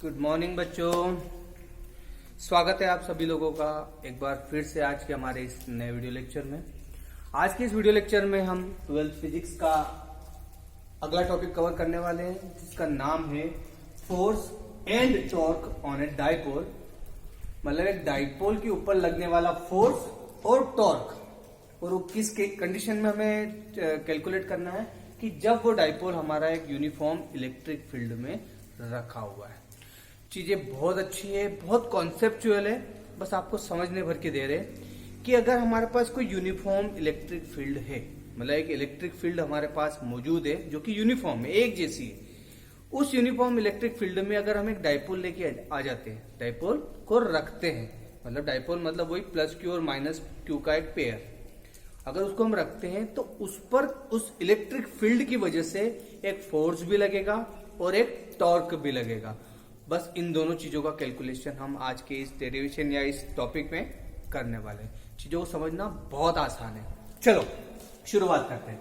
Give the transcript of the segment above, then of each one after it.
Good morning बच्चों, स्वागत है आप सभी लोगों का एक बार फिर से आज के हमारे इस नए वीडियो लेक्चर में। आज के इस वीडियो लेक्चर में हम 12th फिजिक्स का अगला टॉपिक कवर करने वाले हैं, जिसका नाम है force and torque on a dipole. मतलब एक डाइपोल के ऊपर लगने वाला फोर्स और टॉर्क, और वो किस कंडीशन में हमें कैलकुलेट करना है कि जब वो डाइपोल हमारा एक यूनिफॉर्म इलेक्ट्रिक फील्ड में रखा हुआ है। चीजें बहुत अच्छी है, बहुत कॉन्सेप्चुअल है, बस आपको समझने भर के दे रहे कि अगर हमारे पास कोई यूनिफॉर्म इलेक्ट्रिक फील्ड है, मतलब एक इलेक्ट्रिक फील्ड हमारे पास मौजूद है जो कि यूनिफॉर्म है, एक जैसी है, उस यूनिफॉर्म इलेक्ट्रिक फील्ड में अगर हम एक डाइपोल लेके आ जाते हैं, डाइपोल को रखते हैं, मतलब डाइपोल मतलब वही प्लस क्यू और माइनस क्यू का एक पेयर, अगर उसको हम रखते हैं तो उस पर उस इलेक्ट्रिक फील्ड की वजह से एक फोर्स भी लगेगा और एक टॉर्क भी लगेगा। बस इन दोनों चीजों का कैलकुलेशन हम आज के इस डेरिवेशन या इस टॉपिक में करने वाले हैं। चीजों को समझना बहुत आसान है। चलो शुरुआत करते हैं।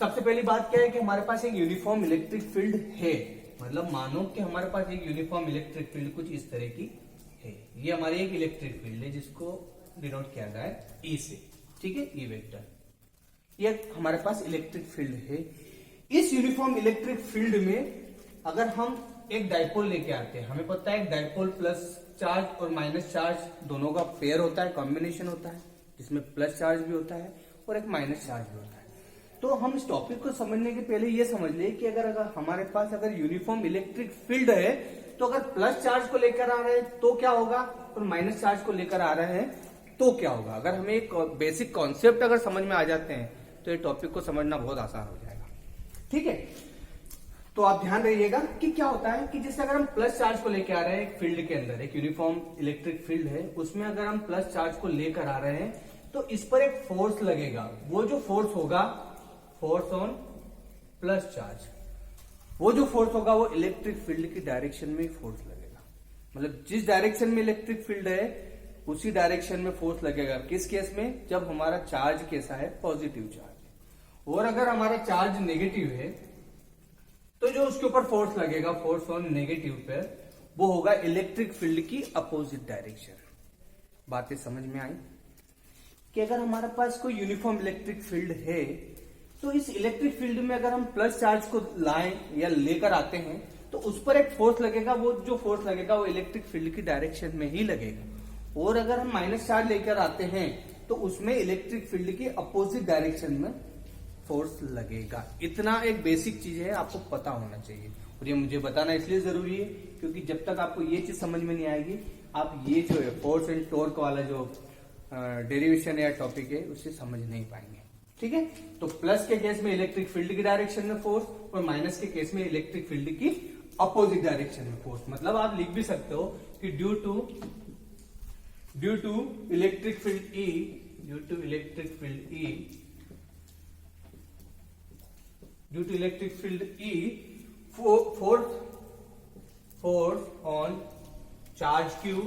सबसे पहली बात क्या है कि हमारे पास एक यूनिफॉर्म इलेक्ट्रिक फील्ड है, मतलब मानो कि हमारे पास एक यूनिफॉर्म इलेक्ट्रिक फील्ड कुछ इस तरह की है। ये हमारी एक इलेक्ट्रिक फील्ड है जिसको डिनोट किया गया है ई से, ठीक है, ई वेक्टर। ये हमारे पास इलेक्ट्रिक फील्ड है। इस यूनिफॉर्म इलेक्ट्रिक फील्ड में अगर हम एक डाइपोल लेके आते हैं, हमें पता है एक डाइपोल प्लस चार्ज और माइनस चार्ज दोनों का पेयर होता है, कॉम्बिनेशन होता है, जिसमें प्लस चार्ज भी होता है और एक माइनस चार्ज भी होता है। तो हम इस टॉपिक को समझने के पहले ये समझ ले कि अगर हमारे पास अगर यूनिफॉर्म इलेक्ट्रिक फील्ड है तो अगर प्लस चार्ज को लेकर आ रहे हैं तो क्या होगा और माइनस चार्ज को लेकर आ रहे हैं तो क्या होगा। अगर हमें एक बेसिक कॉन्सेप्ट अगर समझ में आ जाते हैं तो ये टॉपिक को समझना बहुत आसान हो जाएगा, ठीक है। तो आप ध्यान रखिएगा कि क्या होता है कि जैसे अगर हम प्लस चार्ज को लेकर आ रहे हैं एक फील्ड के अंदर, एक यूनिफॉर्म इलेक्ट्रिक फील्ड है, उसमें अगर हम प्लस चार्ज को लेकर आ रहे हैं तो इस पर एक फोर्स लगेगा। वो जो फोर्स होगा फोर्स ऑन प्लस चार्ज, वो जो फोर्स होगा वो इलेक्ट्रिक फील्ड की डायरेक्शन में फोर्स लगेगा। मतलब जिस डायरेक्शन में इलेक्ट्रिक फील्ड है उसी डायरेक्शन में फोर्स लगेगा। किस केस में? जब हमारा चार्ज कैसा है? Positive charge. और अगर हमारा चार्ज नेगेटिव है तो जो उसके ऊपर फोर्स लगेगा, फोर्स ऑन नेगेटिव पे, वो होगा इलेक्ट्रिक फील्ड की अपोजिट डायरेक्शन। बातें समझ में आई कि अगर हमारे पास कोई यूनिफॉर्म इलेक्ट्रिक फील्ड है तो इस इलेक्ट्रिक फील्ड में अगर हम प्लस चार्ज को लाएं या लेकर आते हैं तो उस पर एक फोर्स लगेगा। वो जो फोर्स लगेगा वो इलेक्ट्रिक फील्ड की डायरेक्शन में ही लगेगा। और अगर हम माइनस चार्ज लेकर आते हैं तो उसमें इलेक्ट्रिक फील्ड की अपोजिट डायरेक्शन में फोर्स लगेगा। इतना एक बेसिक चीज है, आपको पता होना चाहिए। और ये मुझे बताना इसलिए जरूरी है क्योंकि जब तक आपको ये चीज समझ में नहीं आएगी आप ये जो है फोर्स एंड टॉर्क वाला जो डेरिवेशन या टॉपिक है उसे समझ नहीं पाएंगे, ठीक है। तो प्लस के केस में इलेक्ट्रिक फील्ड की डायरेक्शन में फोर्स और माइनस के केस में इलेक्ट्रिक फील्ड की अपोजिट डायरेक्शन में फोर्स। मतलब आप लिख भी सकते हो कि due to electric field E, due to electric field E, due to electric field E, force on charge Q,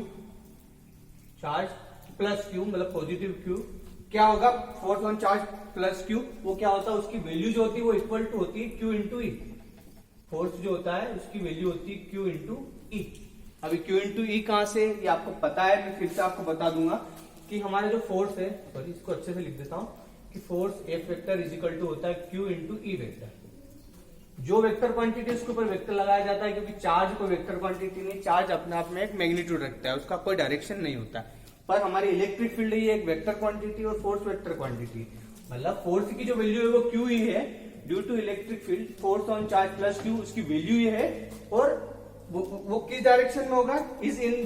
charge plus Q मतलब पॉजिटिव क्यू, क्या होगा? Force on charge plus Q, वो क्या होता है? उसकी वैल्यू जो होती है वो इक्वल टू होती है क्यू इंटू ई। फोर्स जो होता है उसकी वैल्यू होती है क्यू इंटू ई। अभी क्यू इंटू ई कहां से, ये आपको पता है, मैं फिर से आपको बता दूंगा कि हमारा जो फोर्स है, सॉरी इसको अच्छे से लिख देता हूं कि force F vector is equal to होता है क्यू इंटू ई वेक्टर। जो वेक्टर क्वांटिटी उसके ऊपर वेक्टर लगाया जाता है, क्योंकि चार्ज कोई वेक्टर क्वांटिटी नहीं, चार्ज अपने आप में एक मैग्नीट्यूड रखता है, उसका कोई डायरेक्शन नहीं होता। पर हमारी इलेक्ट्रिक फील्ड ये एक वेक्टर क्वांटिटी और फोर्स वेक्टर क्वांटिटी, मतलब फोर्स की जो वैल्यू है वो क्यू ही है। Due to electric field force on charge plus Q, उसकी वैल्यू ये है। और वो किस डायरेक्शन में होगा? Is in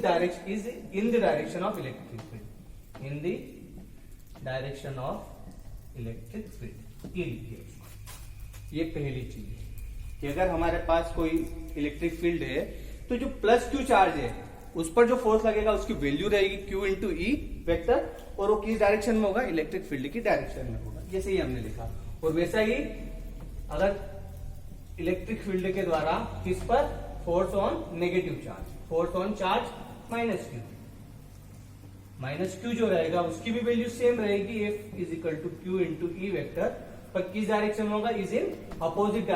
the direction of electric field, in the direction of electric field. ये लिखिए, ये पहली चीज है कि अगर हमारे पास कोई इलेक्ट्रिक फील्ड है तो जो प्लस क्यू चार्ज है उस पर जो फोर्स लगेगा उसकी वैल्यू रहेगी क्यू इंटू ई वेक्टर, और वो किस डायरेक्शन में होगा? इलेक्ट्रिक फील्ड की डायरेक्शन में होगा, जैसे ही हमने लिखा। और वैसा ही अगर इलेक्ट्रिक फील्ड के द्वारा किस पर? Force on negative charge, force on charge minus Q, minus Q जो रहेगा उसकी भी वैल्यू सेम रहेगी, F is equal to Q into E vector, पर किस डायरेक्शन में होगा? Is in opposite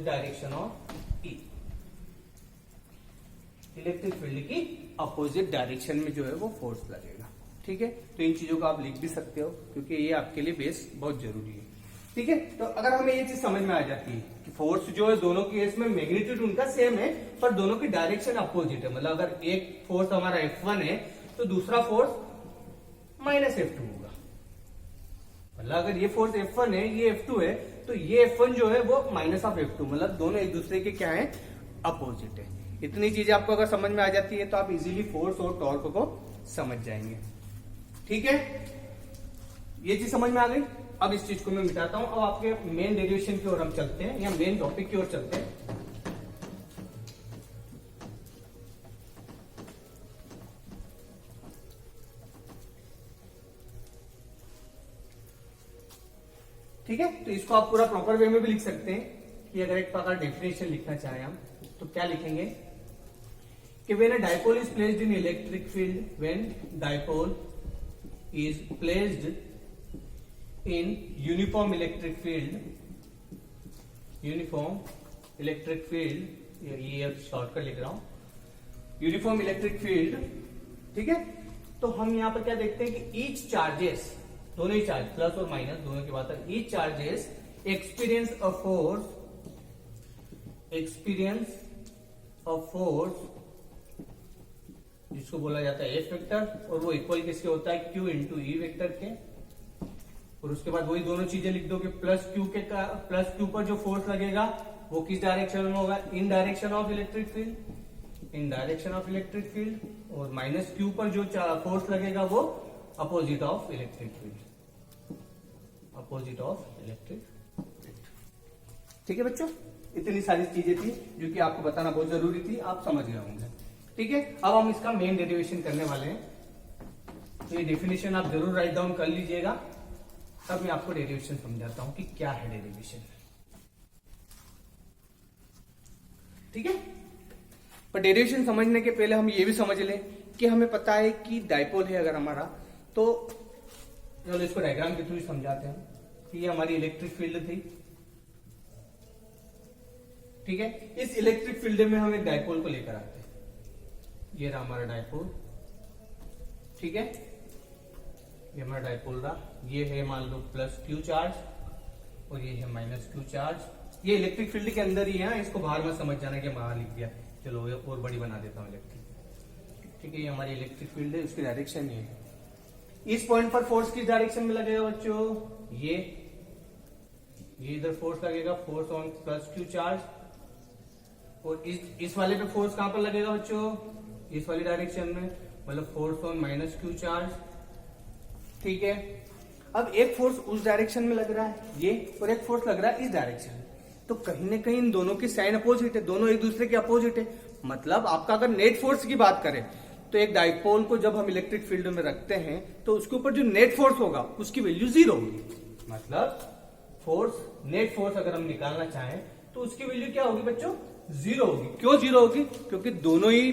direction of E. Electric field की अपोजिट डायरेक्शन में जो है वो फोर्स लगेगा। ठीक है, तो इन चीजों को आप लिख भी सकते हो क्योंकि ये आपके लिए बेस बहुत जरूरी है। ठीक है, तो अगर हमें ये चीज समझ में आ जाती है कि फोर्स जो है दोनों केस में मैग्नीट्यूड उनका सेम है पर दोनों की डायरेक्शन अपोजिट है, मतलब अगर एक फोर्स हमारा F1 है तो दूसरा फोर्स -F2 होगा। मतलब अगर ये फोर्स F1 है, ये F2 है, तो ये F1 जो है वो -F2, मतलब दोनों एक दूसरे के क्या है, अपोजिट है। इतनी चीजें आपको अगर समझ में आ जाती है तो आप इजीली फोर्स और टॉर्क को समझ जाएंगे। ठीक है, ये चीज समझ में आ गई। अब इस चीज को मैं मिटाता हूं। अब आपके मेन डेरिवेशन की ओर हम चलते हैं या मेन टॉपिक की ओर चलते हैं। ठीक है, तो इसको आप पूरा प्रॉपर वे में भी लिख सकते हैं कि अगर एक प्रकार डेफिनेशन लिखना चाहें हम तो क्या लिखेंगे कि when a dipole is placed in electric field, when dipole is placed in uniform electric field, ये शॉर्टकट लिख रहा हूं, यूनिफॉर्म इलेक्ट्रिक फील्ड। ठीक है, तो हम यहां पर क्या देखते हैं कि ईच चार्जेस, दोनों ही चार्ज प्लस और माइनस दोनों की बात है, each charges experience of force जिसको बोला जाता है F वेक्टर, और वो इक्वल किसके होता है, Q इंटू ई वेक्टर के। और उसके बाद वही दोनों चीजें लिख दो कि प्लस क्यू पर जो फोर्स लगेगा वो किस डायरेक्शन में होगा, इन डायरेक्शन ऑफ इलेक्ट्रिक फील्ड, और माइनस क्यू पर जो फोर्स लगेगा वो अपोजिट ऑफ इलेक्ट्रिक फील्ड। ठीक है बच्चों, इतनी सारी चीजें थी जो कि आपको बताना बहुत जरूरी थी, आप समझ गए होंगे। ठीक है, अब हम इसका मेन डेरिवेशन करने वाले हैं, तो ये डेफिनेशन आप जरूर राइट डाउन कर लीजिएगा। तब मैं आपको डेरिवेशन समझाता हूं कि क्या है डेरिवेशन। ठीक है, पर डेरिवेशन समझने के पहले हम ये भी समझ लें कि हमें पता है कि डाइपोल है अगर हमारा, तो चलो इसको डायग्राम के थ्रू समझाते हैं कि ये हमारी इलेक्ट्रिक फील्ड थी। ठीक है, इस इलेक्ट्रिक फील्ड में हम एक डाइपोल को लेकर आते हैं, ये रहा हमारा डाइपोल। ठीक है, ये हमारा डाइपोल रहा, ये है मान लो प्लस क्यू चार्ज और ये है माइनस क्यू चार्ज। ये इलेक्ट्रिक फील्ड के अंदर ही है, इसको बाहर मत समझ जाना कि बाहर लिख दिया। चलो ये और बड़ी बना देता हूं इलेक्ट्रिक। ठीक है, ये हमारी इलेक्ट्रिक फील्ड है, उसकी डायरेक्शन ये है। इस पॉइंट पर फोर्स किस डायरेक्शन में लगेगा बच्चों, ये इधर फोर्स लगेगा, force on plus Q charge, और इस वाले पे फोर्स कहां पर लगेगा बच्चों, इस वाली डायरेक्शन में, मतलब force on minus Q charge. ठीक है, अब एक फोर्स उस डायरेक्शन में लग रहा है ये, और एक फोर्स लग रहा है इस डायरेक्शन में, तो कहीं ना कहीं इन दोनों की साइन अपोजिट है, दोनों एक दूसरे के अपोजिट है। मतलब आपका अगर नेट फोर्स की बात करें तो एक डाइपोल को जब हम इलेक्ट्रिक फील्ड में रखते हैं तो उसके ऊपर जो नेट फोर्स होगा उसकी वैल्यू 0 होगी। मतलब नेट फोर्स अगर हम निकालना चाहें तो उसकी वैल्यू क्या होगी बच्चों, 0 होगी। क्यों 0 होगी, क्योंकि दोनों ही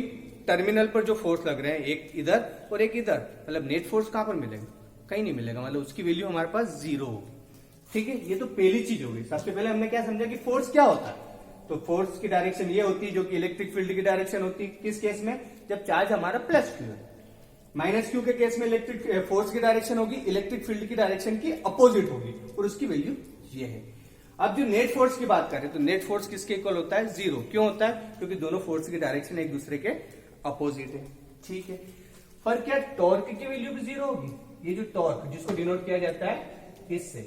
टर्मिनल पर जो फोर्स लग रहे हैं, एक इधर और एक इधर, मतलब नेट फोर्स कहां पर मिलेगा, कहीं नहीं मिलेगा, मतलब उसकी वैल्यू हमारे पास 0 होगी। ठीक है, ये तो पहली चीज होगी। सबसे पहले हमने क्या समझा कि फोर्स क्या होता है, तो फोर्स की डायरेक्शन ये होती है जो कि इलेक्ट्रिक फील्ड की डायरेक्शन होती है। किस केस में, जब चार्ज हमारा प्लस क्यू है। माइनस क्यू के केस में इलेक्ट्रिक फोर्स की डायरेक्शन होगी इलेक्ट्रिक फील्ड की डायरेक्शन की अपोजिट होगी, और उसकी वैल्यू ये है। अब जो नेट फोर्स की बात करें तो नेट फोर्स किसके इक्वल होता है, 0। क्यों होता है, क्योंकि दोनों फोर्स की डायरेक्शन एक दूसरे के अपोजिट है। ठीक है, पर क्या टॉर्क की वैल्यू भी 0 होगी। ये जो टॉर्क जिसको डिनोट किया जाता है इससे,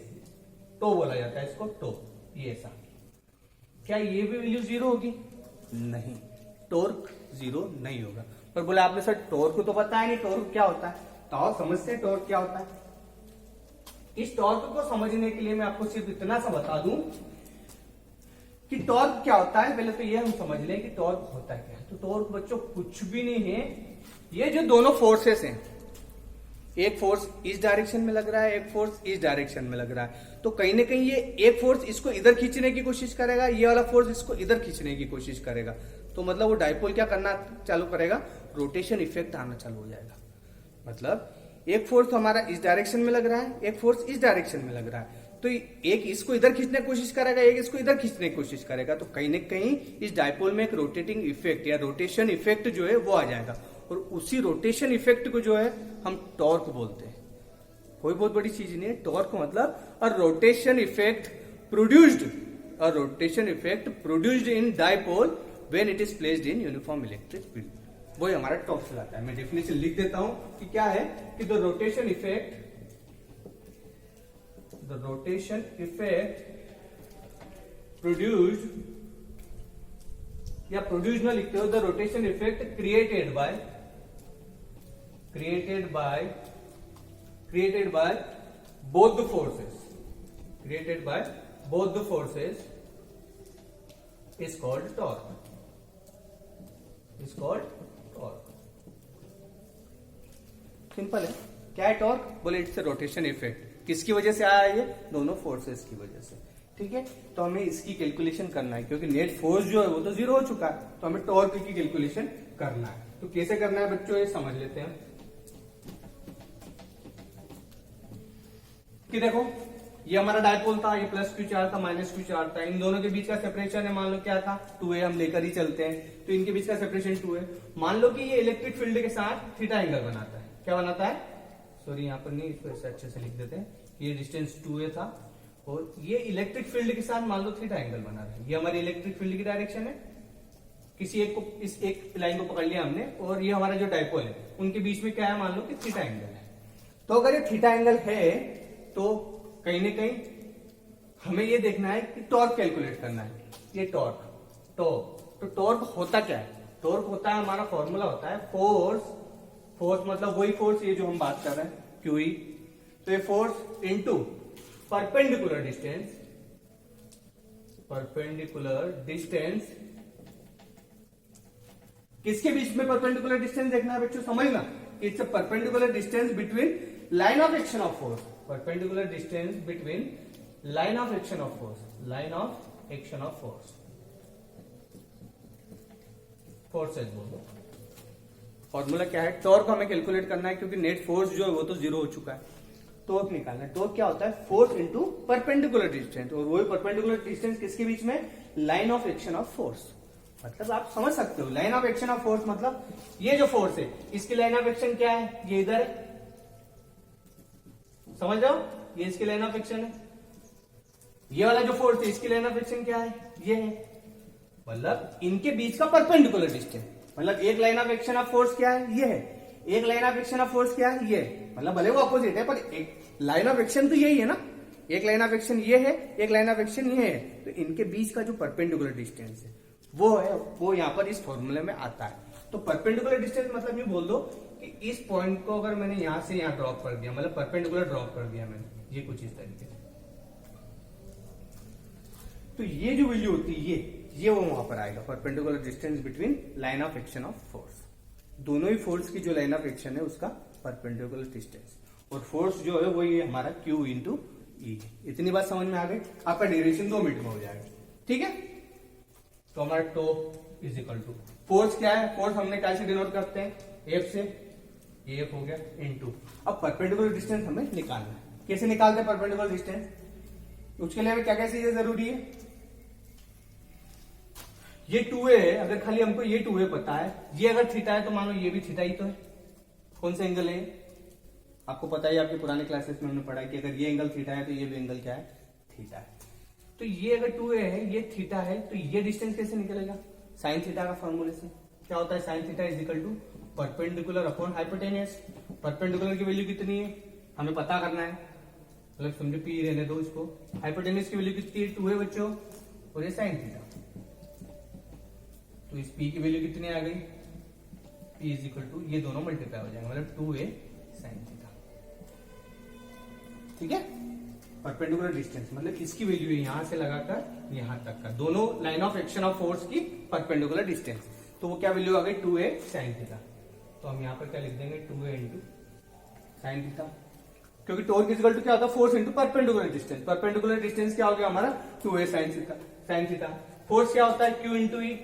टो बोला जाता है इसको, टो, ये ऐसा, क्या ये भी वैल्यू 0 होगी, नहीं, टॉर्क 0 नहीं होगा। पर बोला आपने सर टॉर्क को तो पता है नहीं, टॉर्क क्या होता है, तो आओ समझते हैं टॉर्क क्या होता है। इस टॉर्क को समझने के लिए मैं आपको सिर्फ इतना सा बता दूं कि टॉर्क क्या होता है। पहले तो ये हम समझ लें कि टॉर्क होता है क्या। तो टॉर्क बच्चों कुछ भी नहीं है, ये जो दोनों फोर्सेस हैं, एक फोर्स इस डायरेक्शन में लग रहा है, एक फोर्स इस डायरेक्शन में लग रहा है, तो कहीं ना कहीं ये एक फोर्स इसको इधर खींचने की कोशिश करेगा, ये वाला फोर्स इसको इधर खींचने की कोशिश करेगा। तो मतलब वो डाइपोल क्या करना चालू करेगा, रोटेशन इफेक्ट आना चालू हो जाएगा। मतलब एक फोर्स तो हमारा इस डायरेक्शन में लग रहा है, एक फोर्स इस डायरेक्शन में लग रहा है, तो एक इसको इधर खींचने की कोशिश करेगा, एक इसको इधर खींचने की कोशिश करेगा, तो कहीं ना कहीं इस डायपोल में एक रोटेटिंग इफेक्ट या रोटेशन इफेक्ट जो है वो आ जाएगा, और उसी रोटेशन इफेक्ट को जो है हम टॉर्क बोलते हैं। कोई बहुत बड़ी चीज नहीं है, टॉर्क मतलब अ rotation effect produced in dipole when it is placed in uniform electric field, वही हमारा टॉर्क कहलाता है। मैं डेफिनेशन लिख देता हूं कि क्या है कि द रोटेशन इफेक्ट प्रोड्यूस्ड या प्रोड्यूस्ड ना लिखते हो, the rotation effect created by both the forces is called torque. Simple है। क्या है टॉर्क? बोले इट्स अ रोटेशन इफेक्ट। किसकी वजह से आया ये? दोनों फोर्सेस की वजह से। ठीक है, तो हमें इसकी कैलकुलेशन करना है, क्योंकि नेट फोर्स जो है वो तो जीरो हो चुका है, तो हमें टॉर्क की कैलकुलेशन करना है। तो कैसे करना है बच्चों, ये समझ लेते हैं कि देखो ये हमारा डायपोल था, ये प्लस क्यू चार्ज था, माइनस क्यू चार्ज था, इन दोनों के बीच का सेपरेशन है, मान लो क्या था 2a, हम लेकर ही चलते हैं, तो इनके बीच का सेपरेशन 2 है। मान लो कि ये इलेक्ट्रिक फील्ड के साथ थीटा एंगल बनाता है। क्या बनाता है? सॉरी यहाँ पर नहीं, इसको ऐसे अच्छे से लिख देते हैं। ये डिस्टेंस 2a था और ये इलेक्ट्रिक फील्ड के साथ मान लो थीटा एंगल बना रहा है। ये हमारी इलेक्ट्रिक फील्ड की डायरेक्शन है, किसी एक को, इस एक लाइन को पकड़ लिया हमने, और ये हमारा जो डायपोल है उनके बीच में क्या है, मान लो कि थीटा एंगल है। तो अगर ये थीटा एंगल है तो कहीं ना कहीं हमें ये देखना है कि टॉर्क कैलकुलेट करना है। ये टॉर्क तो टॉर्क होता क्या है? टॉर्क होता है, हमारा फॉर्मूला होता है फोर्स मतलब वही फोर्स ये जो हम बात कर रहे हैं क्यूई, तो ये फोर्स इनटू परपेंडिकुलर डिस्टेंस। किसके बीच में परपेंडिकुलर डिस्टेंस देखना है बच्चों, समझना। It's a perpendicular distance between line of action of force, perpendicular distance between line of action of force, forces बोलो। फॉर्मूला क्या है? टॉर्क हमें कैलकुलेट करना है, क्योंकि नेट फोर्स जो है वो तो जीरो हो चुका है। टॉर्क निकालना है। टॉर्क क्या होता है? फोर्स इनटू परपेंडिकुलर डिस्टेंस, और वही परपेंडिकुलर डिस्टेंस किसके बीच में? Line of action of force. मतलब आप समझ सकते हो, line of action of force मतलब ये जो फोर्स है इसकी लाइन ऑफ एक्शन क्या है? ये इधर है, समझ रहे हो? ये इसकी लाइन ऑफ एक्शन है। ये वाला जो फोर्स है इसकी लाइन ऑफ एक्शन क्या है? ये है। मतलब इनके बीच का परपेंडिकुलर डिस्टेंस, मतलब एक line of action of force क्या है? ये है। एक line of action of force क्या है? ये है। मतलब भले वो अपोजिट है, पर एक लाइन ऑफ एक्शन तो यही है ना। एक लाइन ऑफ एक्शन ये है, एक लाइन ऑफ एक्शन ये है, तो इनके बीच का जो परपेंडिकुलर डिस्टेंस है वो है, वो यहां पर इस फॉर्मूले में आता है। तो परपेंडिकुलर डिस्टेंस मतलब ये बोल दो कि इस पॉइंट को अगर मैंने यहां से यहां ड्रॉप कर दिया, मतलब परपेंडिकुलर ड्रॉप कर दिया मैंने, ये कुछ इस तरीके से, तो ये जो वैल्यू होती है ये वो वहां पर आएगा, perpendicular distance between line of action of force. दोनों ही फोर्स की जो लाइन ऑफ एक्शन है उसका परपेंडिकुलर डिस्टेंस, और फोर्स जो है वो ये हमारा Q इंटू ई। इतनी बात समझ में आ गई? आपका डेरिवेशन 2 मिनट में हो जाएगा। ठीक है, तो हमारा टो इज इक्वल टू फोर्स क्या है? फोर्स हमने कैसे डिनोट करते हैं? एफ से। एफ हो गया इनटू, अब परपेंडिकुलर डिस्टेंस हमें निकालना है। कैसे निकालते हैं परपेंडिकुलर डिस्टेंस? उसके लिए हमें क्या क्या चीजें जरूरी है? ये 2a है, अगर खाली हमको ये 2a पता है, ये अगर थीटा है तो मान लो ये भी थीटा ही तो है। कौन सा एंगल है? आपको पता है, आपके पुराने क्लासेस में हमने पढ़ा है कि अगर ये एंगल थीटा है तो ये भी एंगल क्या है? थीटा है। तो ये अगर 2a है, ये थीटा है, तो ये डिस्टेंस कैसे निकलेगा? साइन थीटा का फॉर्मूले से। क्या होता है? Sine theta is equal to perpendicular upon hypotenuse. Perpendicular की वैल्यू कितनी है हमें पता करना है, मतलब समझो पी रहने दो इसको। हाइपोटेनियस की वैल्यू कितनी है? 2 है बच्चों, और ये साइन थीटा। तो इस पी की वैल्यू कितनी आ गई? पी इज इक्वल टू, ये दोनों मल्टीप्लाई हो जाएंगे, मतलब 2a साइन थीटा। ठीक है, परपेंडिकुलर डिस्टेंस मतलब इसकी वैल्यू है यहां से लगाकर यहां तक का, दोनों line of action of force की परपेंडिकुलर डिस्टेंस। तो वो क्या वैल्यू आ गई? 2a sine theta. तो हम यहां पर क्या लिख देंगे? 2a इंटू साइन थीटा, क्योंकि टॉर्क इज इक्वल टू क्या होता है? Force into perpendicular distance. Perpendicular distance क्या हो गया हमारा? 2a sine theta. फोर्स क्या होता है? Q इंटू ई,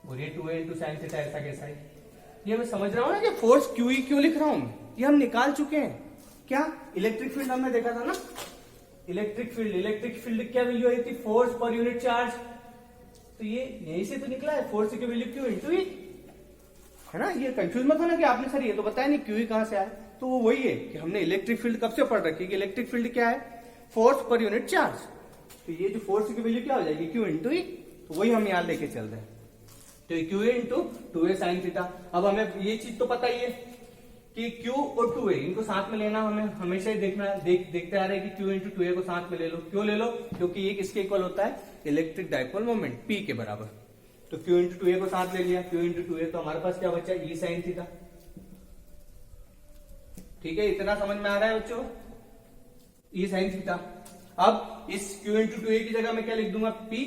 और ये 2a इंटू साइन थीटा ऐसा कैसा है? ये मैं समझ रहा हूं ना कि फोर्स QE क्यों लिख रहा हूं, ये हम निकाल चुके हैं। क्या इलेक्ट्रिक फील्ड हमने देखा था ना, इलेक्ट्रिक फील्ड क्या वैल्यू आई थी, फोर्स पर यूनिट चार्ज। तो ये यहीं से तो निकला है, फोर्स की वैल्यू क्यू इंटू ई, है ना। ये कंफ्यूज मत होना कि आपने सर ये तो बताया नहीं क्यू ई कहां से आया। तो वो वही है कि हमने इलेक्ट्रिक फील्ड कब से पढ़ रखी है कि इलेक्ट्रिक फील्ड क्या है, फोर्स पर यूनिट चार्ज। तो ये जो फोर्स की वैल्यू क्या हो जाएगी, क्यू इंटू ई। तो वही हम यहां लेके चल रहे हैं। तो Q into 2a sine theta. अब हमें ये चीज तो पता ही है कि Q और 2a इनको साथ में लेना, हमें हमेशा ही देखना देखते आ रहे हैं कि Q इंटू 2a को साथ में ले लो। क्यों ले लो, क्योंकि ये किसके इक्वल होता है, इलेक्ट्रिक डाइपोल मोमेंट P के बराबर। तो Q इंटू 2a को साथ ले लिया, Q इंटू 2a, तो हमारे पास क्या बचा, E साइन थीटा। ठीक है, इतना समझ में आ रहा है बच्चों, E साइन थीटा। अब इस Q इंटू 2a की जगह मैं क्या लिख दूंगा, P।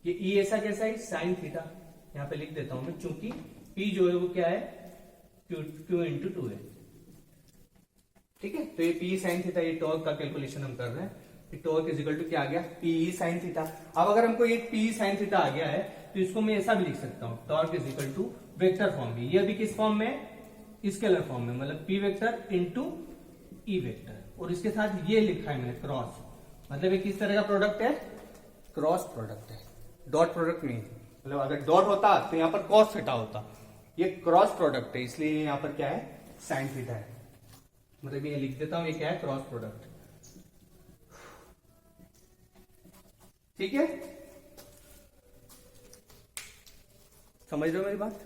ये E ऐसा कैसा है, साइन थीटा, यहां पे लिख देता हूं मैं, चूंकि P जो है वो क्या है, Q इंटू 2a। ठीक है, तो ये P साइन थीटा, ये टॉर्क का कैलकुलेशन हम कर रहे हैं। टॉर्क इज इक्वल टू क्या आ गया, P साइन थीटा। अब अगर हमको ये P साइन थीटा आ गया है तो इसको मैं ऐसा भी लिख सकता हूं, torque is equal to vector form में। ये अभी किस फॉर्म में, स्केलर फॉर्म में, मतलब P vector into E vector, और इसके साथ ये लिखा है मैंने क्रॉस, मतलब ये किस तरह का प्रोडक्ट है, क्रॉस प्रोडक्ट है, डॉट प्रोडक्ट नहीं। मतलब अगर डॉट होता तो यहां पर कॉस थीटा होता, ये क्रॉस प्रोडक्ट है, इसलिए यहां पर क्या है, साइन थीटा है। मतलब ये लिख देता हूं, ये क्या है, क्रॉस प्रोडक्ट। ठीक है, समझ रहे हो मेरी बात।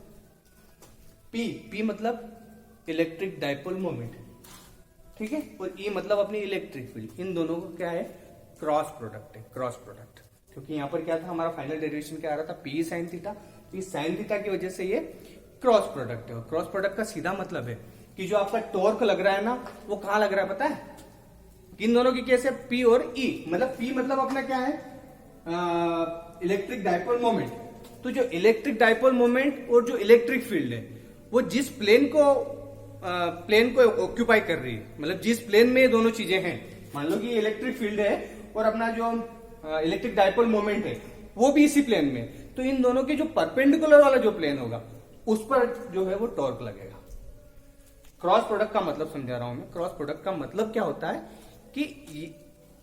P मतलब इलेक्ट्रिक डाइपोल मोमेंट, ठीक है, और E मतलब अपनी इलेक्ट्रिक फील्ड। इन दोनों को क्या है, क्रॉस प्रोडक्ट है, क्रॉस प्रोडक्ट। क्योंकि यहां पर क्या था, हमारा फाइनल डेरिवेशन क्या आ रहा था, P साइन थीटा। इस साइन थीटा की वजह से ये क्रॉस प्रोडक्ट है। और क्रॉस प्रोडक्ट का सीधा मतलब है कि जो आपका टॉर्क लग रहा है ना, वो कहां लग रहा है पता है, इन दोनों की केस है P और E। मतलब P मतलब अपना क्या है, इलेक्ट्रिक डाइपोल मोमेंट। तो जो इलेक्ट्रिक डाइपोल मोमेंट और जो इलेक्ट्रिक फील्ड है, वो जिस प्लेन को ऑक्यूपाई कर रही है, मतलब जिस प्लेन में ये दोनों चीजें हैं, मान लो कि इलेक्ट्रिक फील्ड है और अपना जो इलेक्ट्रिक डाइपोल मोमेंट है वो भी इसी प्लेन में, तो इन दोनों के जो परपेंडिकुलर वाला जो प्लेन होगा उस पर जो है वो टॉर्क लगेगा। क्रॉस प्रोडक्ट का मतलब समझा रहा हूं मैं। क्रॉस प्रोडक्ट का मतलब क्या होता है कि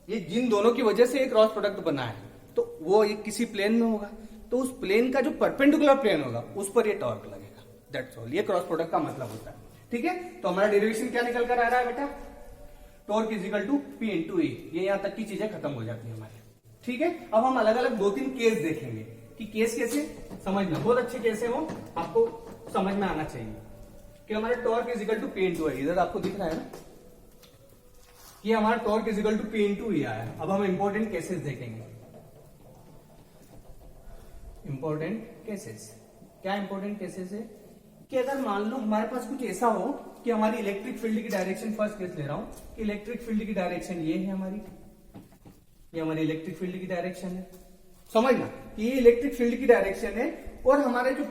ये जिन दोनों की वजह से एक क्रॉस प्रोडक्ट बना है, तो वो ये किसी प्लेन में होगा, तो उस प्लेन का जो परपेंडिकुलर प्लेन होगा उस पर ये टॉर्क लगेगा। दैट्स ऑल, ये क्रॉस प्रोडक्ट का मतलब होता है। ठीक है, तो हमारा डेरिवेशन क्या निकल कर आ रहा है बेटा, torque is equal to P into E। ये यहां तक की चीजें खत्म हो जाती है हमारी। ठीक है, अब हम अलग अलग 2-3 केस देखेंगे कि केस कैसे समझना, बहुत अच्छे केस है वो, आपको समझ में आना चाहिए कि हमारा torque is equal to P into E। इधर आपको दिख रहा है ना कि हमारा torque is equal to P into E आया। अब हम इंपॉर्टेंट केसेस देखेंगे। इंपॉर्टेंट केसेस, क्या इंपॉर्टेंट केसेस है कि अगर मान लो हमारे पास कुछ ऐसा हो कि हमारी इलेक्ट्रिक फील्ड की डायरेक्शन, फर्स्ट केस ले रहा हूं कि इलेक्ट्रिक फील्ड की डायरेक्शन ये है हमारी, ये हमारी इलेक्ट्रिक फील्ड की डायरेक्शन है। समझना कि ये इलेक्ट्रिक फील्ड की डायरेक्शन है और हमारे जो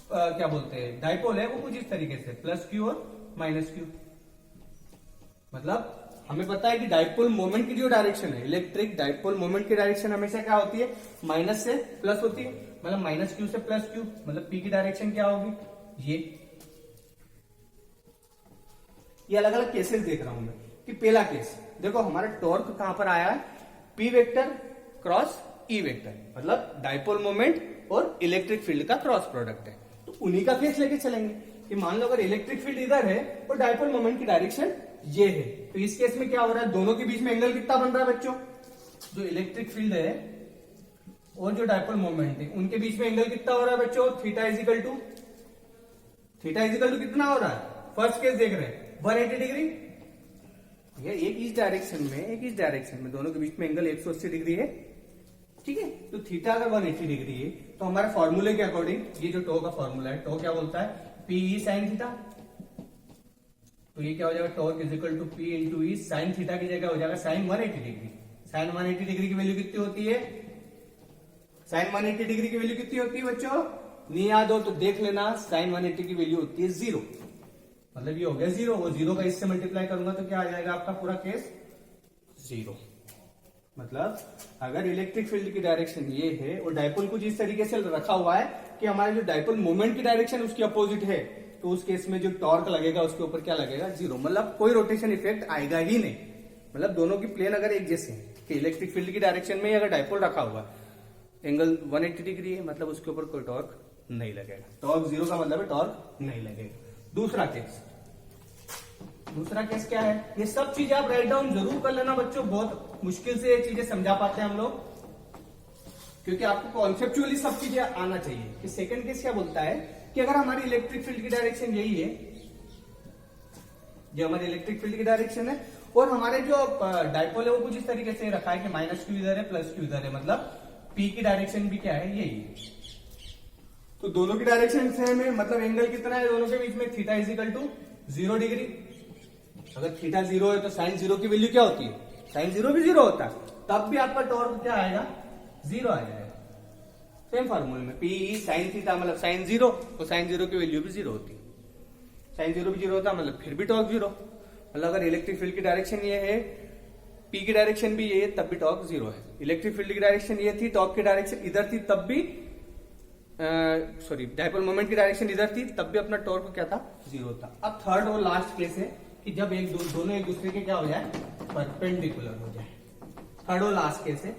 क्या बोलते हैं डाइपोल है वो कुछ इस तरीके से प्लस क्यू और माइनस क्यू। मतलब हमें पता है कि डाइपोल मोमेंट की जो डायरेक्शन है, इलेक्ट्रिक डाइपोल मोमेंट की डायरेक्शन हमेशा क्या होती है, माइनस से प्लस होती है। मतलब माइनस क्यू से प्लस क्यू, मतलब P की डायरेक्शन क्या होगी, ये अलग अलग केसेस देख रहा हूं मैं। कि पहला केस देखो, हमारा टॉर्क कहां पर आया है, P vector cross E vector, मतलब डाइपोल मोमेंट और इलेक्ट्रिक फील्ड का क्रॉस प्रोडक्ट है। तो उन्हीं का केस लेके चलेंगे कि मान लो अगर इलेक्ट्रिक फील्ड इधर है और डाइपोल मोमेंट की डायरेक्शन ये है, तो इस केस में क्या हो रहा है, दोनों के बीच में एंगल कितना बन रहा है बच्चों, जो इलेक्ट्रिक फील्ड है और जो डाइपोल मोमेंट है उनके बीच में एंगल कितना हो रहा है बच्चों, थीटा इज इक्वल टू कितना हो रहा है, फर्स्ट केस देख रहे हैं 180 डिग्री। ये एक इस डायरेक्शन में एक इस डायरेक्शन में, दोनों के बीच में एंगल 180 डिग्री है। ठीक है, तो थीटा अगर 180 डिग्री है तो हमारे फॉर्मूले के अकॉर्डिंग ये जो टो का फॉर्मूला है, टो क्या बोलता है, P साइन थीटा। तो ये क्या हो जाएगा, torque is equal to P into E। Sine theta की जगह हो जाएगा साइन 180 डिग्री। साइन 180 डिग्री की वैल्यू कितनी होती है, साइन 180 डिग्री की वैल्यू कितनी होती है बच्चों, नहीं याद हो तो देख लेना, साइन 180 की वैल्यू होती है 0। मतलब ये हो गया 0, वो 0 का इससे मल्टीप्लाई करूंगा तो क्या आ जाएगा आपका पूरा केस 0। मतलब अगर इलेक्ट्रिक फील्ड की डायरेक्शन ये है और डाइपोल कुछ इस तरीके से रखा हुआ है कि हमारे जो डाइपोल मोमेंट की डायरेक्शन उसकी अपोजिट है, तो उस केस में जो टॉर्क लगेगा उसके ऊपर क्या लगेगा, जीरो, मतलब कोई रोटेशन इफेक्ट आएगा ही नहीं। मतलब दोनों की प्लेन अगर एक जैसे हैं कि इलेक्ट्रिक फील्ड की डायरेक्शन में अगर डायपोल रखा हुआ एंगल 180 डिग्री है, मतलब उसके ऊपर कोई टॉर्क नहीं लगेगा। टॉर्क जीरो का मतलब है टॉर्क नहीं लगेगा। दूसरा केस क्या है, ये सब चीजें आप राइट डाउन जरूर कर लेना बच्चों, बहुत मुश्किल से ये चीजें समझा पाते हैं हम लोग, क्योंकि आपको कॉन्सेप्चुअली सब चीजें आना चाहिए। कि सेकंड केस क्या बोलता है कि अगर हमारी इलेक्ट्रिक फील्ड की डायरेक्शन यही है, जो हमारी इलेक्ट्रिक फील्ड की डायरेक्शन है, और हमारे जो डायपोल है वो कुछ इस तरीके से रखा है कि माइनस क्यू इधर है प्लस क्यू इधर है, मतलब पी की डायरेक्शन भी क्या है, यही है। तो दोनों की डायरेक्शन सेम है, मतलब एंगल कितना है दोनों के बीच में, theta is equal to 0 degree. अगर थीटा 0 है तो साइन 0 की वैल्यू क्या होती है, साइन 0 भी 0 होता है, तब भी आपका टॉर्क क्या आएगा, 0 आ जाएगा। सेम फार्मूले में पी साइन थीटा मतलब साइन 0, तो साइन 0 की वैल्यू भी 0 होती है, साइन 0 भी 0 होता है, मतलब फिर भी टॉर्क 0। मतलब अगर इलेक्ट्रिक फील्ड की डायरेक्शन ये है, पी की डायरेक्शन भी ये है, तब भी टॉर्क 0 है। इलेक्ट्रिक फील्ड की डायरेक्शन ये थी, टॉर्क की डायरेक्शन इधर थी, तब भी डायपोल मोमेंट की डायरेक्शन इधर थी, तब भी अपना टॉर्क क्या था, 0 था। अब थर्ड और लास्ट केस है कि जब दोनों एक दूसरे के क्या हो जाए, परपेंडिकुलर हो जाए। थर्ड और लास्ट केस है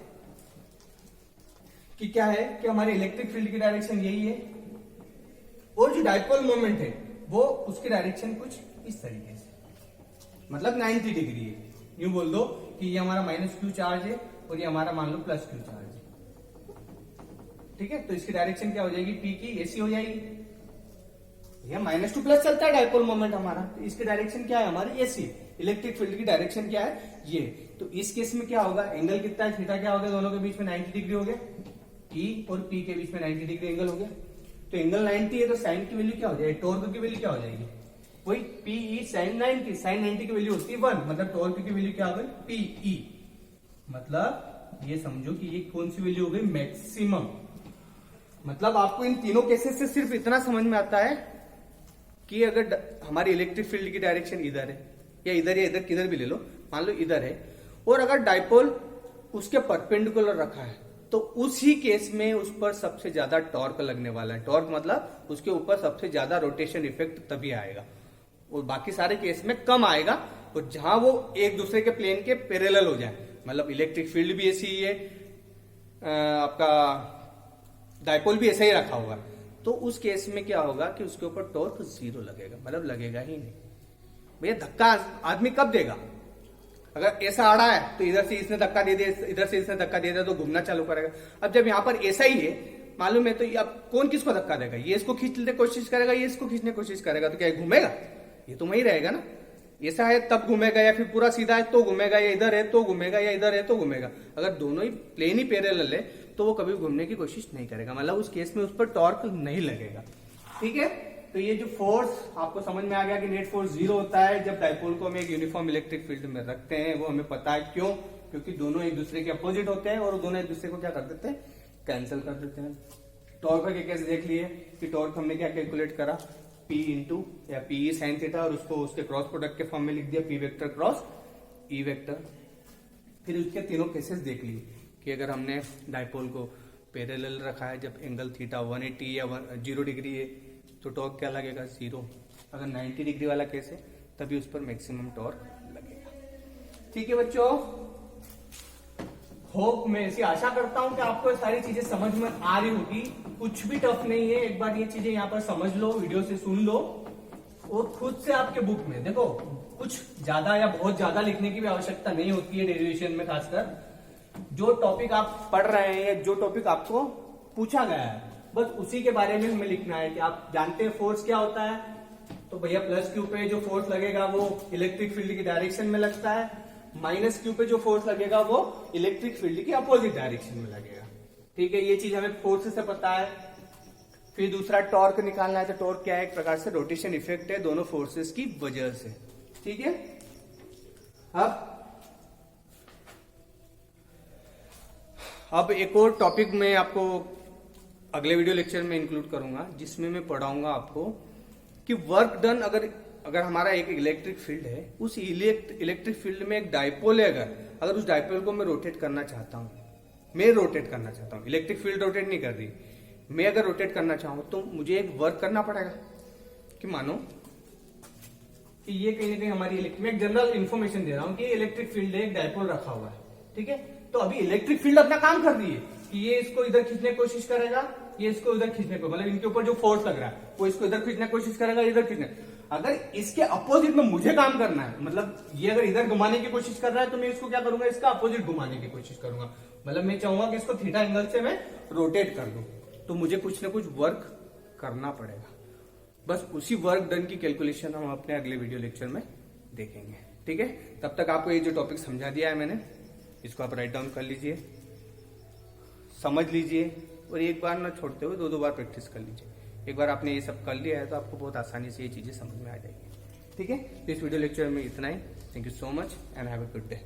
कि क्या है कि हमारे इलेक्ट्रिक फील्ड की डायरेक्शन यही है, और जो डायपोल मोमेंट है वो उसकी डायरेक्शन कुछ इस तरीके से, मतलब 90 डिग्री है। यूं बोल दो कि ये हमारा माइनस क्यू चार्ज है और ये हमारा मान लो प्लस क्यू चार्ज है, ठीक है। तो इसकी डायरेक्शन क्या हो जाएगी, पी की ऐसी हो जाएगी। ये माइनस टू प्लस चलता है डायपोल मोमेंट हमारा, तो इसकी डायरेक्शन क्या है हमारी, ऐसी। इलेक्ट्रिक फील्ड की डायरेक्शन क्या है, ये। तो इस केस में क्या होगा, एंगल कितना है, थीटा क्या हो गया, दोनों के बीच में 90 डिग्री हो गया, ई और पी के बीच में 90 डिग्री एंगल हो गया। तो एंगल 90 है तो साइन की वैल्यू क्या हो जाएगी, टॉर्क की वैल्यू क्या हो जाएगी, वही पी ई साइन 90। साइन 90 की वैल्यू होती है 1, मतलब टॉर्क की वैल्यू क्या हो गई, पी ई। मतलब ये समझो कि ये कौन सी वैल्यू हो गई, मैक्सिमम। मतलब आपको इन तीनों केसेस से सिर्फ इतना समझ में आता है कि अगर हमारी इलेक्ट्रिक फील्ड की डायरेक्शन इधर है, या इधर किधर भी ले लो, मान लो इधर है, और अगर डायपोल उसके परपेंडिकुलर रखा है, तो उसी केस में उस पर सबसे ज्यादा टॉर्क लगने वाला है। टॉर्क मतलब उसके ऊपर सबसे ज्यादा रोटेशन इफेक्ट तभी आएगा, और बाकी सारे केस में कम आएगा। और जहां वो एक दूसरे के प्लेन के पैरेलल हो जाए, मतलब इलेक्ट्रिक फील्ड भी ऐसी ही है, आपका डायपोल भी ऐसा ही रखा होगा, तो उस केस में क्या होगा कि उसके ऊपर टॉर्क 0 लगेगा, मतलब लगेगा ही नहीं। भैया धक्का आदमी कब देगा, अगर ऐसा आड़ा है तो इधर से इसने धक्का दे दिया, इधर से इसने धक्का दे दिया तो घूमना चालू करेगा। अब जब यहाँ पर ऐसा ही है, मालूम है, तो अब कौन किसको धक्का देगा, ये इसको खींचने की कोशिश करेगा, ये इसको खींचने की कोशिश करेगा, तो क्या घूमेगा, ये तो वही रहेगा ना। ऐसा है तब घूमेगा, या फिर पूरा सीधा है तो घूमेगा, या इधर है तो घूमेगा, या इधर है तो घूमेगा। अगर दोनों ही प्लेन ही पैरेलल है तो वो कभी घूमने की कोशिश नहीं करेगा, मतलब उस केस में उस पर टॉर्क नहीं लगेगा, ठीक है। तो ये जो फोर्स आपको समझ में आ गया कि नेट फोर्स 0 होता है जब डायपोल को हम एक यूनिफॉर्म इलेक्ट्रिक फील्ड में रखते हैं। वो हमें पता है क्यों, क्योंकि दोनों एक दूसरे के अपोजिट होते हैं, और दोनों एक दूसरे को क्या कर देते हैं, कैंसिल कर देते हैं। टॉर्क के केस देख लिए कि टॉर्क हमने क्या कैलकुलेट करा, P इंटू या पी साइन थीटा, और उसको उसके क्रॉस प्रोडक्ट के फॉर्म में लिख दिया, P vector cross E vector. फिर उसके तीनों केसेस देख लिए कि अगर हमने डायपोल को पैरेलल रखा है, जब एंगल थीटा 180 या 0 डिग्री है, तो टॉर्क क्या लगेगा, 0। अगर 90 डिग्री वाला केस है तभी उस पर मैक्सिमम टॉर्क लगेगा, ठीक है बच्चों। होप मैं ऐसी आशा करता हूं कि आपको ये सारी चीजें समझ में आ रही होगी, कुछ भी टफ नहीं है। एक बार ये चीजें यहाँ पर समझ लो, वीडियो से सुन लो, और खुद से आपके बुक में देखो, कुछ ज्यादा या बहुत ज्यादा लिखने की भी आवश्यकता नहीं होती है डेरिवेशन में। खासकर जो टॉपिक आप पढ़ रहे हैं, जो टॉपिक आपको पूछा गया है, बस उसी के बारे में हमें लिखना है कि आप जानते हैं फोर्स क्या होता है, तो भैया प्लस क्यू पे जो फोर्स लगेगा वो इलेक्ट्रिक फील्ड की डायरेक्शन में लगता है, माइनस क्यू पे जो फोर्स लगेगा वो इलेक्ट्रिक फील्ड की अपोजिट डायरेक्शन में लगेगा, ठीक है। ये चीज हमें फोर्स से पता है। फिर दूसरा टॉर्क निकालना है, तो टॉर्क क्या है, एक प्रकार से रोटेशन इफेक्ट है दोनों फोर्सेस की वजह से, ठीक है। अब एक और टॉपिक मैं आपको अगले वीडियो लेक्चर में इंक्लूड करूंगा, जिसमें मैं पढ़ाऊंगा आपको कि वर्क डन, अगर हमारा एक इलेक्ट्रिक फील्ड है, उस इलेक्ट्रिक फील्ड में एक डायपोल है, अगर उस डायपोल को मैं रोटेट करना चाहता हूं, इलेक्ट्रिक फील्ड रोटेट नहीं कर रही, मैं अगर रोटेट करना चाहूं तो मुझे एक वर्क करना पड़ेगा, कि मानो कि ये कहीं ना कहीं हमारी मैं एक जनरल इन्फॉर्मेशन दे रहा हूं कि इलेक्ट्रिक फील्ड है, एक डायपोल रखा हुआ है, ठीक है। तो अभी इलेक्ट्रिक फील्ड अपना काम कर रही है कि ये इसको इधर खींचने की कोशिश करेगा, ये इसको उधर खींचने को, मतलब इनके ऊपर जो फोर्स लग रहा है वो इसको इधर खींचने की कोशिश करेगा, इधर खींचने। अगर इसके अपोजिट में मुझे काम करना है, मतलब ये अगर इधर घुमाने की कोशिश कर रहा है तो मैं इसको क्या करूंगा, इसका अपोजिट घुमाने की कोशिश करूंगा। मतलब मैं चाहूंगा कि इसको थीटा एंगल से मैं रोटेट कर दूं, तो मुझे कुछ ना कुछ वर्क करना पड़ेगा। बस उसी वर्क डन की कैलकुलेशन हम अपने अगले वीडियो लेक्चर में देखेंगे, ठीक है। तब तक आपको ये जो टॉपिक समझा दिया है मैंने, इसको आप राइट डाउन कर लीजिए, समझ लीजिए, और एक बार ना छोड़ते हुए 2-2 बार प्रैक्टिस कर लीजिए। एक बार आपने ये सब कर लिया है तो आपको बहुत आसानी से ये चीजें समझ में आ जाएगी, ठीक है। तो इस वीडियो लेक्चर में इतना ही। Thank you so much and have a good day.